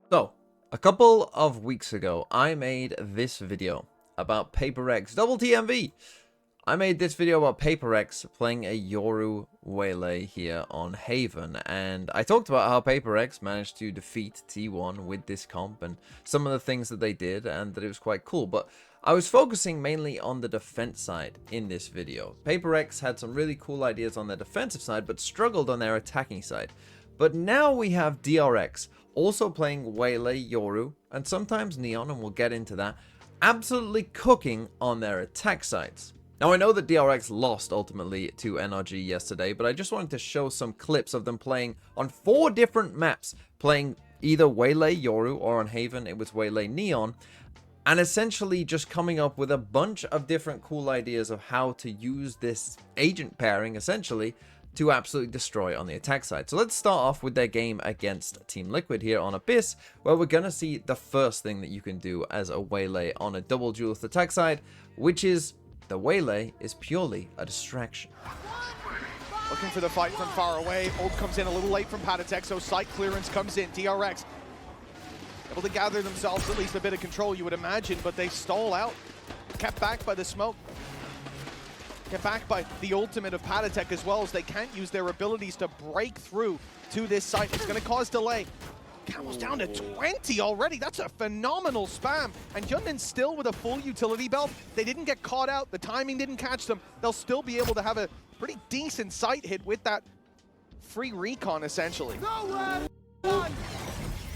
So, a couple of weeks ago, I made this video about PaperX Double TMV. I made this video about PaperX playing a Yoru Waylay here on Haven, and I talked about how PaperX managed to defeat T1 with this comp and some of the things that they did, and that it was quite cool. But I was focusing mainly on the defense side in this video. PaperX had some really cool ideas on their defensive side, but struggled on their attacking side. But now we have DRX also playing Waylay, Yoru, and sometimes Neon, and we'll get into that, absolutely cooking on their attack sides. Now, I know that DRX lost ultimately to NRG yesterday, but I just wanted to show some clips of them playing on 4 different maps, playing either Waylay, Yoru, or on Haven, it was Waylay, Neon, and essentially just coming up with a bunch of different cool ideas of how to use this agent pairing, essentially, to absolutely destroy on the attack side. So let's start off with their game against Team Liquid here on Abyss, where we're going to see the first thing that you can do as a Waylay on a double duelist attack side, which is the Waylay is purely a distraction. Looking for the fight from far away. Ult comes in a little late from Patatek, so site clearance comes in. DRX able to gather themselves at least a bit of control, you would imagine, but they stall out. Kept back by the smoke. Get back by the ultimate of Patatek as well, as they can't use their abilities to break through to this site. It's going to cause delay. Camel's down to 20 already. That's a phenomenal spam. And Hyunmin still with a full utility belt. They didn't get caught out. The timing didn't catch them. They'll still be able to have a pretty decent sight hit with that free recon, essentially.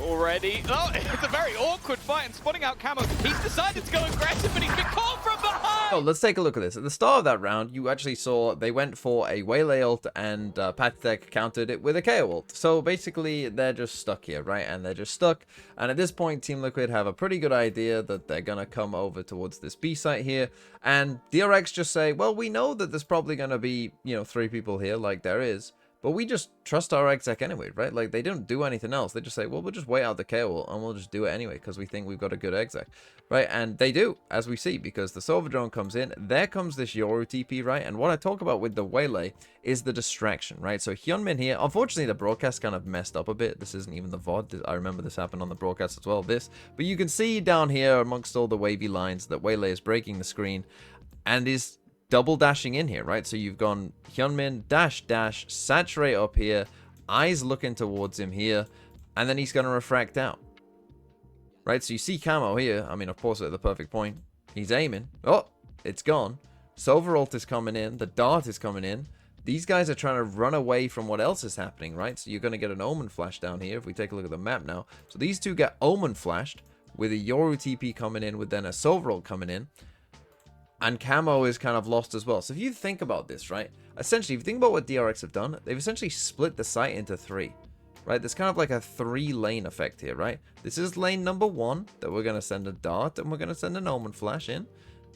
Already. Oh, it's a very awkward fight, and spotting out Camo. He's decided to go aggressive, but he's been caught from behind! So let's take a look at this. At the start of that round, you actually saw they went for a Waylay ult, and Patatek countered it with a KO ult. So basically, they're just stuck here, right? And they're just stuck. And at this point, Team Liquid have a pretty good idea that they're going to come over towards this B site here. And DRX just say, well, we know that there's probably going to be, 3 people here, like there is. But we just trust our exec anyway, right? Like, they don't do anything else. They just say, well, we'll just wait out the KO and we'll just do it anyway because we think we've got a good exec, right? And they do, as we see, because the Silver Drone comes in. There comes this Yoru TP, right? And what I talk about with the Waylay is the distraction, right? So Hyunmin here, unfortunately, the broadcast kind of messed up a bit. This isn't even the VOD. I remember this happened on the broadcast as well, But you can see down here amongst all the wavy lines that Waylay is breaking the screen and is double dashing in here, right? So you've gone Hyunmin, dash, saturate up here, eyes looking towards him here, and then he's going to refract out, right? So you see Camo here. I mean, of course, at the perfect point, he's aiming. Oh, it's gone. Silver ult is coming in. The dart is coming in. These guys are trying to run away from what else is happening, right? So you're going to get an Omen flash down here if we take a look at the map now. So these two get Omen flashed with a Yoru TP coming in, with then a Silver ult coming in. And Camo is kind of lost as well. So if you think about this, right? Essentially, if you think about what DRX have done, they've essentially split the site into 3, right? There's kind of like a 3-lane effect here, right? This is lane number 1 that we're going to send a dart and we're going to send an Omen flash in.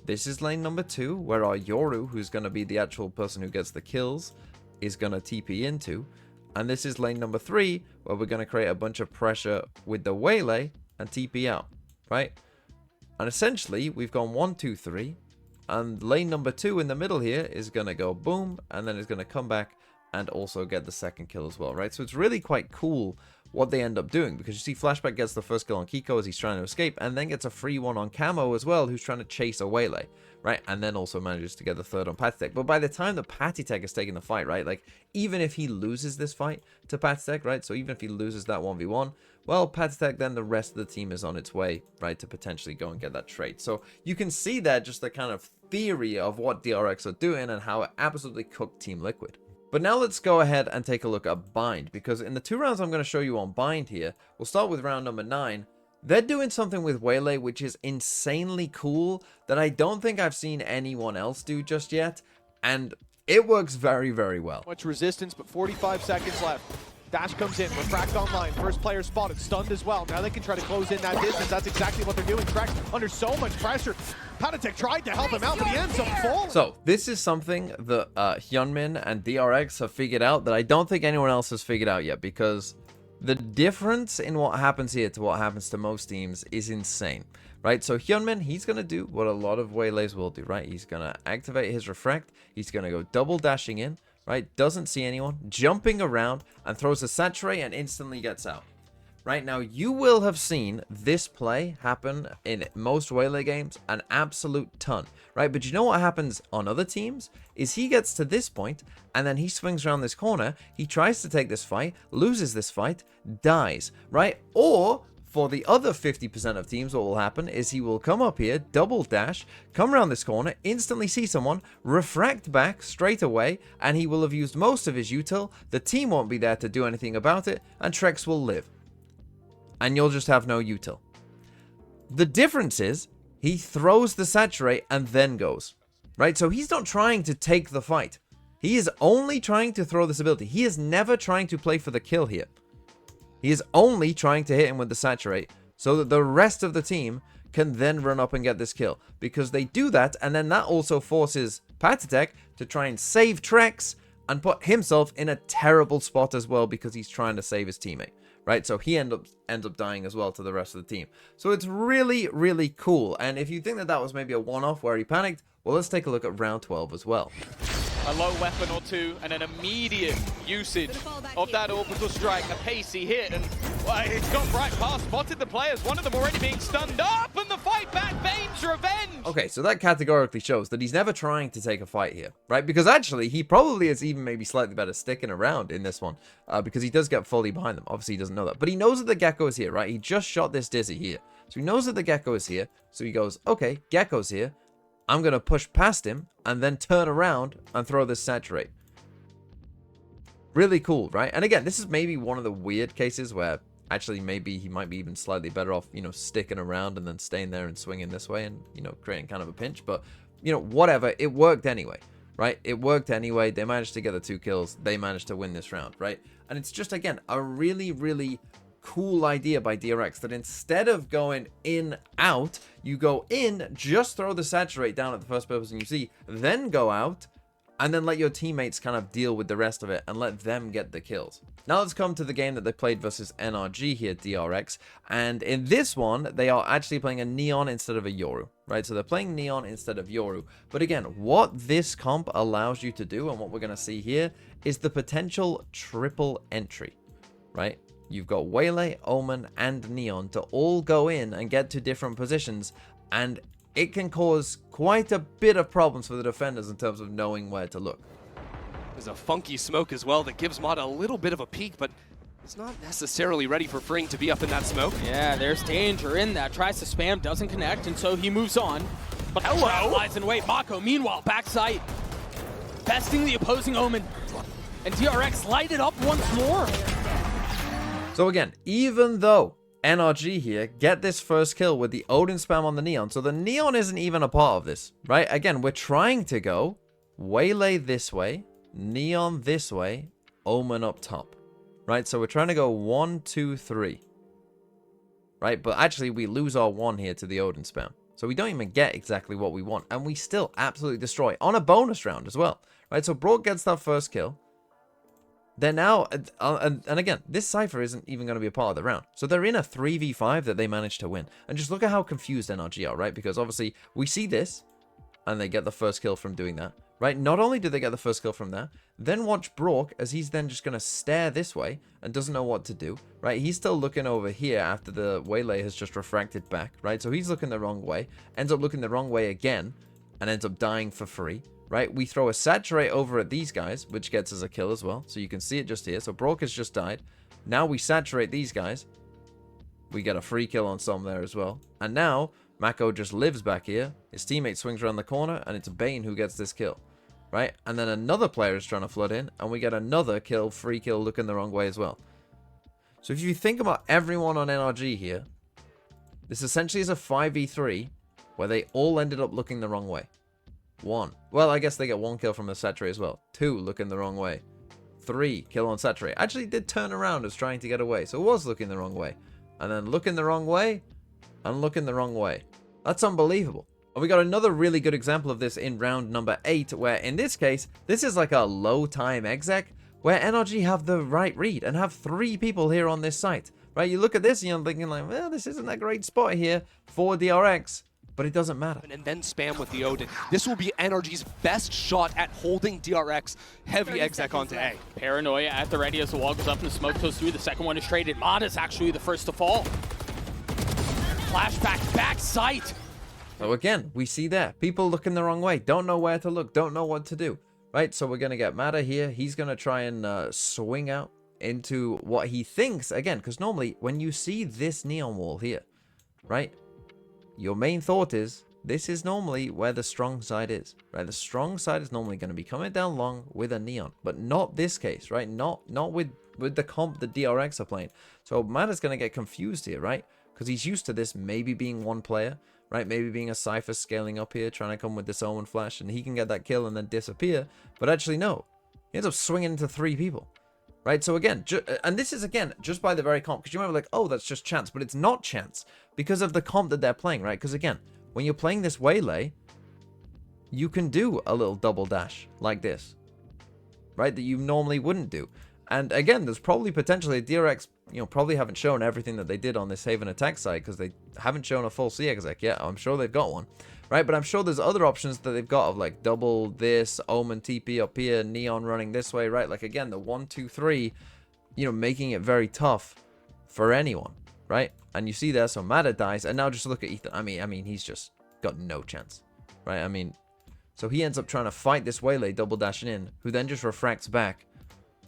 This is lane number 2 where our Yoru, who's going to be the actual person who gets the kills, is going to TP into. And this is lane number 3 where we're going to create a bunch of pressure with the Waylay and TP out, right? And essentially, we've gone 1, 2, 3. And lane number 2 in the middle here is going to go boom, and then it's going to come back and also get the second kill as well, right? So it's really quite cool what they end up doing, because you see Flashback gets the first kill on Kiko as he's trying to escape, and then gets a free one on Camo as well, who's trying to chase a Waylay, right? And then also manages to get the third on Patatek. But by the time that Patatek is taking the fight, right, like, even if he loses this fight to Patatek, right, so even if he loses that 1v1, well, Patatek, then the rest of the team is on its way, right, to potentially go and get that trade. So you can see that just the kind of theory of what DRX are doing and how it absolutely cooked Team Liquid. But now let's go ahead and take a look at Bind, because in the 2 rounds I'm going to show you on Bind here, we'll start with round number 9. They're doing something with Waylay which is insanely cool that I don't think I've seen anyone else do just yet, and it works very, very well. Much resistance, but 45 seconds left. Dash comes in, Refract online, first player spotted, stunned as well. Now they can try to close in that distance. That's exactly what they're doing. Trax under so much pressure. Patatek tried to help him out, but he ends up falling. So this is something that Hyunmin and DRX have figured out that I don't think anyone else has figured out yet, because the difference in what happens here to what happens to most teams is insane, right? So Hyunmin, he's going to do what a lot of Waylays will do, right? He's going to activate his Refract. He's going to go double dashing in, right? Doesn't see anyone, jumping around, and throws a Saturate and instantly gets out. Right now, you will have seen this play happen in most Waylay games an absolute ton, right? But you know what happens on other teams? Is he gets to this point, and then he swings around this corner, he tries to take this fight, loses this fight, dies, right? Or, for the other 50% of teams, what will happen is he will come up here, double dash, come around this corner, instantly see someone, refract back straight away, and he will have used most of his util, the team won't be there to do anything about it, and Trex will live. And you'll just have no util. The difference is, he throws the saturate and then goes. Right? So he's not trying to take the fight. He is only trying to throw this ability. He is never trying to play for the kill here. He is only trying to hit him with the saturate so that the rest of the team can then run up and get this kill. Because they do that, and then that also forces Patatek to try and save Trex and put himself in a terrible spot as well because he's trying to save his teammate. Right, so he ends up dying as well to the rest of the team. So it's really, really cool. And if you think that that was maybe a one-off where he panicked, well, let's take a look at round 12 as well. A low weapon or two and an immediate usage of that orbital strike, a pacey hit, and well, it's got right past, spotted the players, one of them already being stunned up, and the fight back, Bane's revenge! Okay, so that categorically shows that he's never trying to take a fight here, right? Because actually, he probably is even maybe slightly better sticking around in this one, because he does get fully behind them. Obviously, he doesn't know that, but he knows that the Gecko is here, right? He just shot this Dizzy here. So he knows that the Gecko is here, so he goes, okay, Gecko's here, I'm going to push past him and then turn around and throw this saturate. Really cool, right? And again, this is maybe one of the weird cases where actually maybe he might be even slightly better off, you know, sticking around and then staying there and swinging this way and, you know, creating kind of a pinch. But, you know, whatever. It worked anyway, right? It worked anyway. They managed to get the 2 kills. They managed to win this round, right? And it's just, again, a really, really cool idea by DRX that instead of going in out, you go in, just throw the saturate down at the first person you see, then go out and then let your teammates kind of deal with the rest of it and let them get the kills. Now let's come to the game that they played versus NRG here, DRX, and in this one they are actually playing a Neon instead of a Yoru, right? So they're playing Neon instead of Yoru. But again, what this comp allows you to do and what we're going to see here is the potential triple entry, right? You've got Waylay, Omen, and Neon to all go in and get to different positions, and it can cause quite a bit of problems for the defenders in terms of knowing where to look. There's a funky smoke as well that gives Mod a little bit of a peek, but he's not necessarily ready for Fring to be up in that smoke. Yeah, there's danger in that. Tries to spam, doesn't connect, and so he moves on. But hello! Lies in wait. Mako, meanwhile, backside, besting the opposing Omen. And DRX lighted up once more. So again, even though NRG here get this first kill with the Odin spam on the Neon, so the Neon isn't even a part of this, right? Again, we're trying to go Waylay this way, Neon this way, Omen up top, right? So we're trying to go 1, 2, 3, right? But actually, we lose our 1 here to the Odin spam. So we don't even get exactly what we want, and we still absolutely destroy on a bonus round as well, right? So Brock gets that first kill. They're now, and again, this Cypher isn't even going to be a part of the round. So they're in a 3v5 that they managed to win. And just look at how confused NRG are, right? Because obviously, we see this, and they get the first kill from doing that, right? Not only do they get the first kill from that, then watch Brock as he's then just going to stare this way and doesn't know what to do, right? He's still looking over here after the Waylay has just refracted back, right? So he's looking the wrong way, ends up looking the wrong way again, and ends up dying for free. Right, we throw a saturate over at these guys, which gets us a kill as well. So you can see it just here. So Brock has just died. Now we saturate these guys. We get a free kill on some there as well. And now Mako just lives back here. His teammate swings around the corner, and it's Bane who gets this kill. Right, and then another player is trying to flood in, and we get another kill, free kill, looking the wrong way as well. So if you think about everyone on NRG here, this essentially is a 5v3 where they all ended up looking the wrong way. 1. Well, I guess they get 1 kill from the saturate as well. 2, looking the wrong way. 3, kill on saturate. Actually did turn around as trying to get away, so it was looking the wrong way. And then looking the wrong way, and looking the wrong way. That's unbelievable. And we got another really good example of this in round number 8, where in this case, this is like a low time exec, where NRG have the right read and have 3 people here on this site. Right, you look at this and you're thinking like, well, this isn't a great spot here for DRX. but it doesn't matter. And then spam with the Odin. This will be NRG's best shot at holding DRX heavy exec onto A. Paranoia at the ready as the wall goes up and the smoke goes through. The second one is traded. Mada's actually the first to fall. Flashback, back sight. So again, we see there, people looking the wrong way, don't know where to look, don't know what to do, right? So we're going to get Mada here. He's going to try and swing out into what he thinks, again, because normally when you see this neon wall here, right, your main thought is, this is normally where the strong side is, right? The strong side is normally going to be coming down long with a neon, but not this case, right? Not with the comp the DRX are playing. So Mada's going to get confused here, right? Because he's used to this maybe being one player, right? Maybe being a Cypher scaling up here, trying to come with this Omen flash, and he can get that kill and then disappear. But actually, no. He ends up swinging into 3 people, right? So again, and this is, again, just by the very comp. Because you might be like, oh, that's just chance. But it's not chance because of the comp that they're playing, right? Because again, when you're playing this waylay, you can do a little double dash like this, right? That you normally wouldn't do. And again, there's probably potentially DRX, probably haven't shown everything that they did on this Haven attack side because they haven't shown a full C exec yet. I'm sure they've got one, right? But I'm sure there's other options that they've got of like double this, Omen TP up here, Neon running this way, right? Like again, the 1, 2, 3, making it very tough for anyone, right? And you see there, so Mada dies, and now just look at Ethan. I mean, he's just got no chance, right? I mean, so he ends up trying to fight this waylay, double dashing in, who then just refracts back.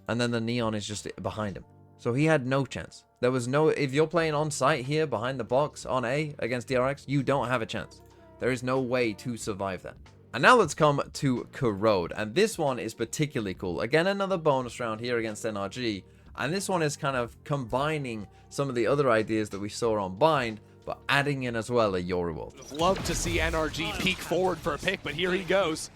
And then the neon is just behind him. So he had no chance. There was no... If you're playing on site here, behind the box, on A, against DRX, you don't have a chance. There is no way to survive that. And now let's come to Corrode. And this one is particularly cool. Again, another bonus round here against NRG. And this one is kind of combining some of the other ideas that we saw on Bind, but adding in as well a Yoruworld. Love to see NRG peek forward for a pick, but here he goes.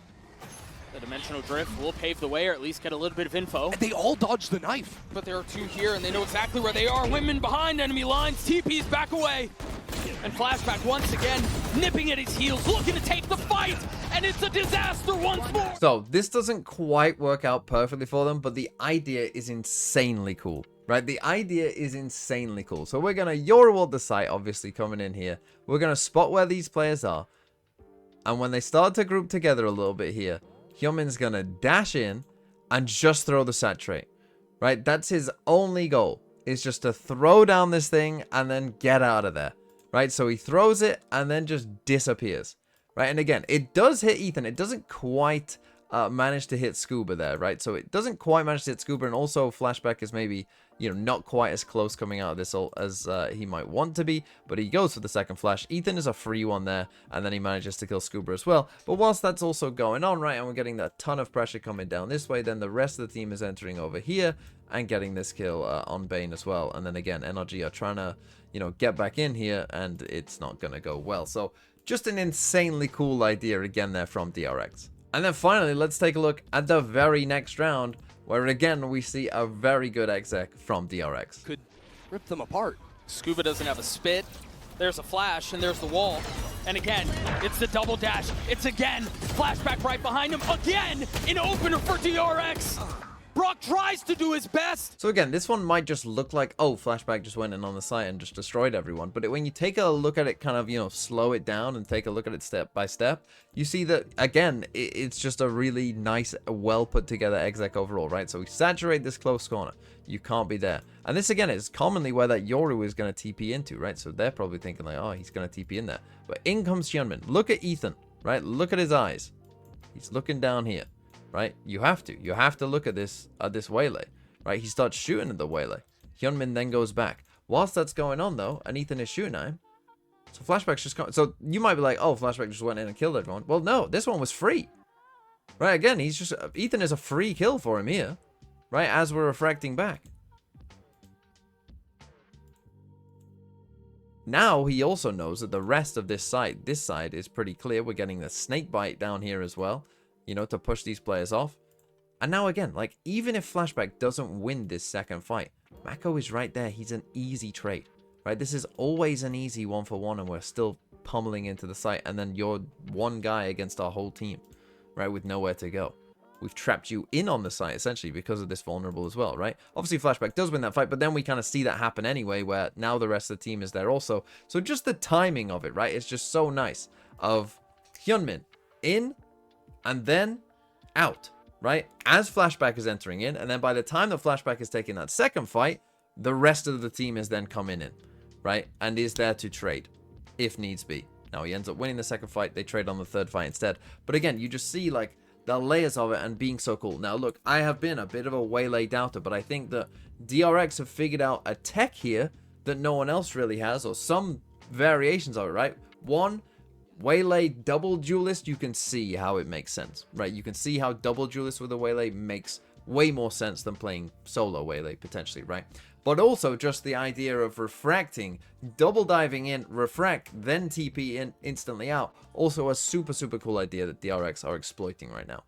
The dimensional drift will pave the way, or at least get a little bit of info. And they all dodged the knife. But there are 2 here, and they know exactly where they are. Women behind enemy lines. TP's back away. And Flashback once again, nipping at his heels, looking to take the fight. And it's a disaster once more. So this doesn't quite work out perfectly for them, but the idea is insanely cool, right? The idea is insanely cool. So we're going to Yoruworld the site, obviously, coming in here. We're going to spot where these players are. And when they start to group together a little bit here, Hyunmin's gonna dash in and just throw the saturate, right? That's his only goal, is just to throw down this thing and then get out of there, right? So he throws it and then just disappears, right? And again, it does hit Ethan. It doesn't quite manage to hit Scuba there, right? So it doesn't quite manage to hit Scuba, and also Flashback is maybe, not quite as close coming out of this ult as he might want to be, but he goes for the second flash. Ethan is a free one there, and then he manages to kill Scuba as well. But whilst that's also going on, right, and we're getting that ton of pressure coming down this way, then the rest of the team is entering over here and getting this kill on Bane as well. And then again, NRG are trying to, get back in here, and it's not going to go well. So just an insanely cool idea again there from DRX. And then finally, let's take a look at the very next round, where again we see a very good exec from DRX. Could rip them apart. Scuba doesn't have a spit. There's a flash, and there's the wall. And again, it's the double dash. It's again, Flashback right behind him. Again, an opener for DRX. Brock tries to do his best. So again, this one might just look like, oh, Flashback just went in on the site and just destroyed everyone. But when you take a look at it, kind of, slow it down and take a look at it step by step, you see that, again, it's just a really nice, well put together exec overall, right? So we saturate this close corner. You can't be there. And this, again, is commonly where that Yoru is going to TP into, right? So they're probably thinking like, oh, he's going to TP in there. But in comes Hyunmin. Look at Ethan, right? Look at his eyes. He's looking down here. Right, you have to look at this waylay, right? He starts shooting at the waylay. Hyunmin then goes back. Whilst that's going on though, and Ethan is shooting at him, so Flashback's just going. So you might be like, oh, Flashback just went in and killed everyone. Well, no, this one was free, right? Again, Ethan is a free kill for him here, right? As we're refracting back. Now he also knows that the rest of this side is pretty clear. We're getting the snake bite down here as well, to push these players off. And now again, like, even if Flashback doesn't win this second fight, Mako is right there. He's an easy trade, right? This is always an easy 1-for-1, and we're still pummeling into the site, and then you're one guy against our whole team, right, with nowhere to go. we've trapped you in on the site, essentially, because of this vulnerable as well, right? Obviously, Flashback does win that fight, but then we kind of see that happen anyway, where now the rest of the team is there also. So just the timing of it, right? It's just so nice of Hyunmin in and then out, right? As Flashback is entering in, and then by the time that Flashback is taking that second fight, the rest of the team is then coming in, right? And is there to trade, if needs be. Now, he ends up winning the second fight. They trade on the third fight instead. But again, you just see, like, the layers of it and being so cool. Now, look, I have been a bit of a Waylay doubter, but I think that DRX have figured out a tech here that no one else really has, or some variations of it, right? One, Waylay double duelist, you can see how it makes sense, right? You can see how double duelist with a Waylay makes way more sense than playing solo Waylay, potentially, right? But also just the idea of refracting, double diving in, refract, then TP in, instantly out. Also a super, super cool idea that DRX are exploiting right now.